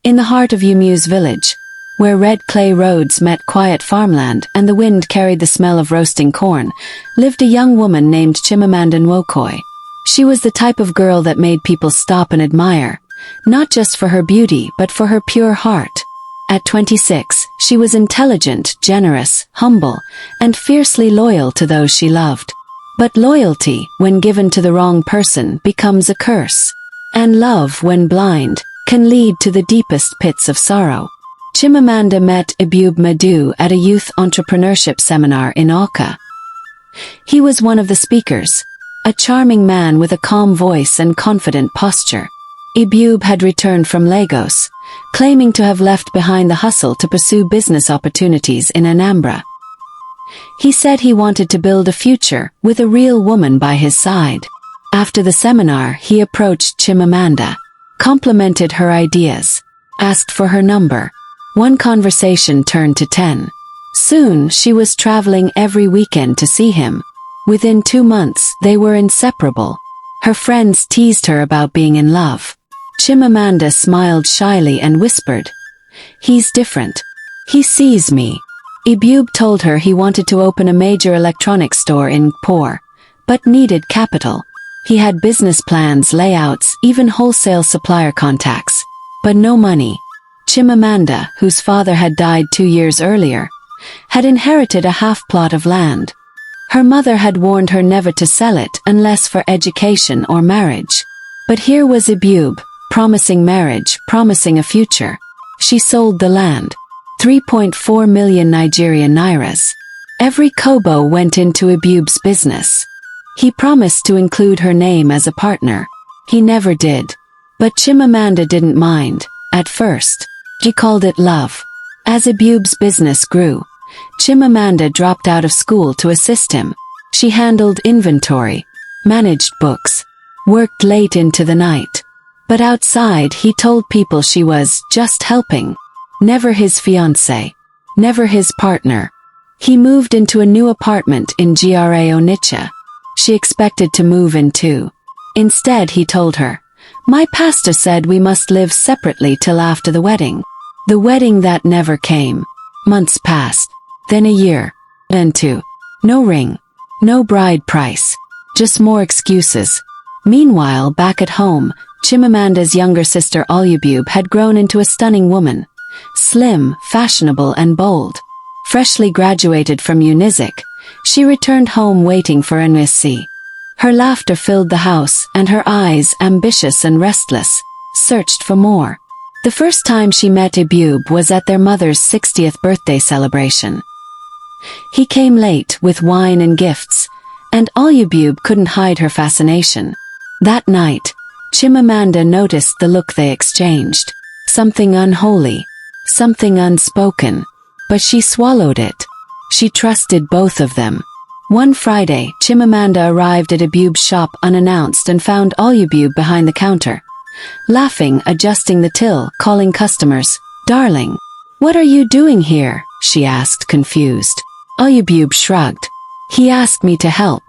In the heart of Umu's village, where red clay roads met quiet farmland and the wind carried the smell of roasting corn, lived a young woman named Chimamanda Nwokoi. She was the type of girl that made people stop and admire, not just for her beauty but for her pure heart. At 26, she was intelligent, generous, humble, and fiercely loyal to those she loved. But loyalty, when given to the wrong person, becomes a curse. And love, when blind, can lead to the deepest pits of sorrow. Chimamanda met Igbo Madu at a youth entrepreneurship seminar in Awka. He was one of the speakers, a charming man with a calm voice and confident posture. Igbo had returned from Lagos, claiming to have left behind the hustle to pursue business opportunities in Anambra. He said he wanted to build a future with a real woman by his side. After the seminar, he approached Chimamanda, complimented her ideas, asked for her number. One conversation turned to 10. Soon she was traveling every weekend to see him. Within 2 months, they were inseparable. Her friends teased her about being in love. Chimamanda smiled shyly and whispered, "He's different. He sees me." Igbo told her he wanted to open a major electronics store in Poor, but needed capital. He had business plans, layouts, even wholesale supplier contacts, but no money. Chimamanda, whose father had died 2 years earlier, had inherited a half-plot of land. Her mother had warned her never to sell it unless for education or marriage. But here was Igbo, promising marriage, promising a future. She sold the land. 3.4 million Nigerian nairas. Every kobo went into Igbo's business. He promised to include her name as a partner. He never did. But Chimamanda didn't mind, at first. She called it love. As Igbo's business grew, Chimamanda dropped out of school to assist him. She handled inventory, managed books, worked late into the night. But outside he told people she was just helping. Never his fiancée. Never his partner. He moved into a new apartment in GRA Onitsha. She expected to move in too. Instead he told her, "My pastor said we must live separately till after the wedding." The wedding that never came. Months passed. Then a year. Then 2. No ring. No bride price. Just more excuses. Meanwhile, back at home, Chimamanda's younger sister Igbo had grown into a stunning woman. Slim, fashionable and bold. Freshly graduated from Unizik, she returned home waiting for NSC. Her laughter filled the house, and her eyes, ambitious and restless, searched for more. The first time she met Igbo was at their mother's 60th birthday celebration. He came late with wine and gifts, and Igbo couldn't hide her fascination. That night, Chimamanda noticed the look they exchanged. Something unholy. Something unspoken. But she swallowed it. She trusted both of them. One Friday, Chimamanda arrived at Igbo's shop unannounced and found Igbo behind the counter. Laughing, adjusting the till, calling customers. "Darling, what are you doing here?" she asked, confused. Igbo shrugged. "He asked me to help.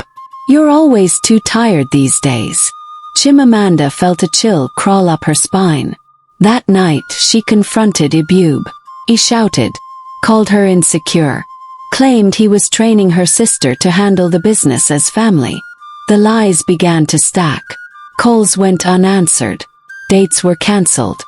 You're always too tired these days." Chimamanda felt a chill crawl up her spine. That night, she confronted Igbo. He shouted, called her insecure, claimed he was training her sister to handle the business as family. The lies began to stack. Calls went unanswered. Dates were cancelled.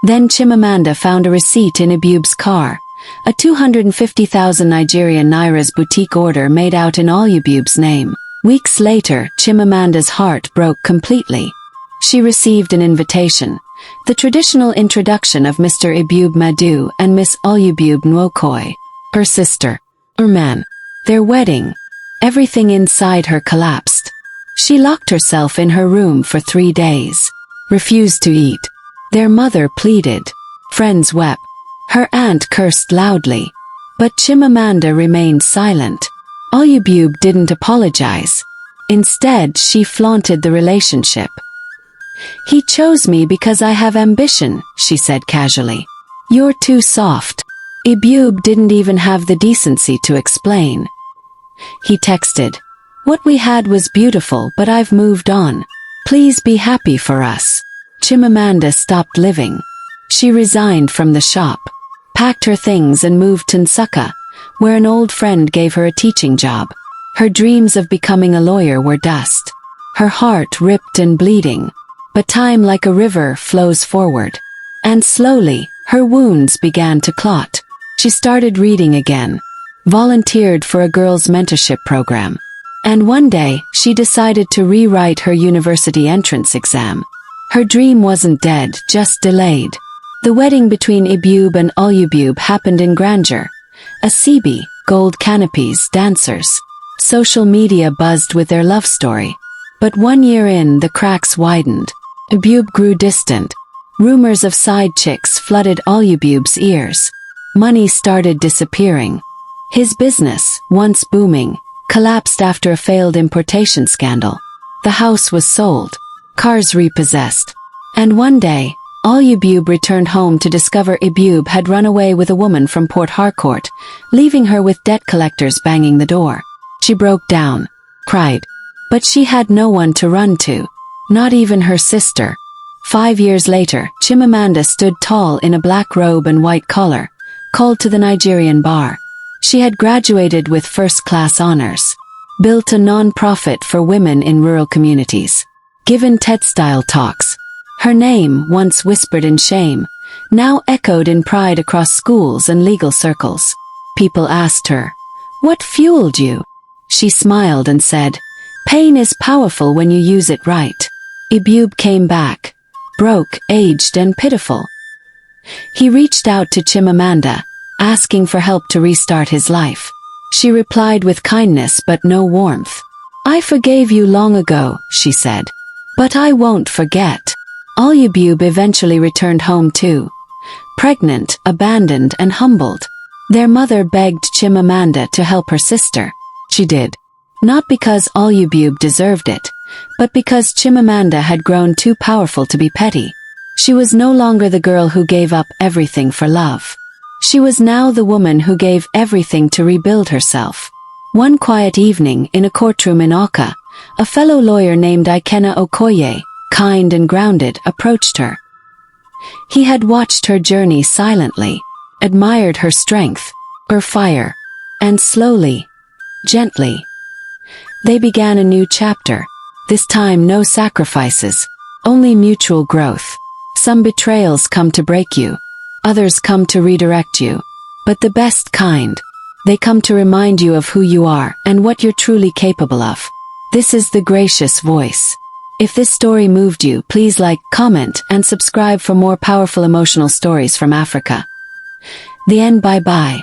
Then Chimamanda found a receipt in Igbo's car, a 250,000 Nigerian nairas boutique order made out in Igbo's name. Weeks later, Chimamanda's heart broke completely. She received an invitation, the traditional introduction of Mr. Igbo Madu and Miss Igbo Nwokoi, her sister, her man, their wedding. Everything inside her collapsed. She locked herself in her room for 3 days, refused to eat. Their mother pleaded. Friends wept. Her aunt cursed loudly. But Chimamanda remained silent. Igbo didn't apologize. Instead, she flaunted the relationship. "He chose me because I have ambition," she said casually. "You're too soft." Igbo didn't even have the decency to explain. He texted, "What we had was beautiful, but I've moved on. Please be happy for us." Chimamanda stopped living. She resigned from the shop, packed her things and moved to Nsukka, where an old friend gave her a teaching job. Her dreams of becoming a lawyer were dust. Her heart ripped and bleeding. But time like a river flows forward. And slowly, her wounds began to clot. She started reading again, volunteered for a girls' mentorship program. And one day, she decided to rewrite her university entrance exam. Her dream wasn't dead, just delayed. The wedding between Ibube and Olubube happened in grandeur. A CB, gold canopies, dancers. Social media buzzed with their love story. But 1 year in, the cracks widened. Ibube grew distant. Rumors of side chicks flooded Olubube's ears. Money started disappearing. His business, once booming, collapsed after a failed importation scandal. The house was sold, cars repossessed. And one day, Olubube returned home to discover Ibube had run away with a woman from Port Harcourt, leaving her with debt collectors banging the door. She broke down, cried. But she had no one to run to, not even her sister. 5 years later, Chimamanda stood tall in a black robe and white collar, called to the Nigerian bar. She had graduated with first-class honors, built a non-profit for women in rural communities, given TED-style talks. Her name, once whispered in shame, now echoed in pride across schools and legal circles. People asked her, "What fueled you?" She smiled and said, "Pain is powerful when you use it right." Ibube came back, broke, aged and pitiful. He reached out to Chimamanda, asking for help to restart his life. She replied with kindness but no warmth. "I forgave you long ago," she said. "But I won't forget." Olubube eventually returned home too, pregnant, abandoned and humbled. Their mother begged Chimamanda to help her sister. She did. Not because Olubube deserved it, but because Chimamanda had grown too powerful to be petty. She was no longer the girl who gave up everything for love. She was now the woman who gave everything to rebuild herself. One quiet evening in a courtroom in Awka, a fellow lawyer named Ikenna Okoye, kind and grounded, approached her. He had watched her journey silently, admired her strength, her fire, and slowly, gently, they began a new chapter. This time no sacrifices, only mutual growth. Some betrayals come to break you, others come to redirect you. But the best kind, they come to remind you of who you are and what you're truly capable of. This is the gracious voice. If this story moved you, please like, comment, and subscribe for more powerful emotional stories from Africa. The end. Bye bye.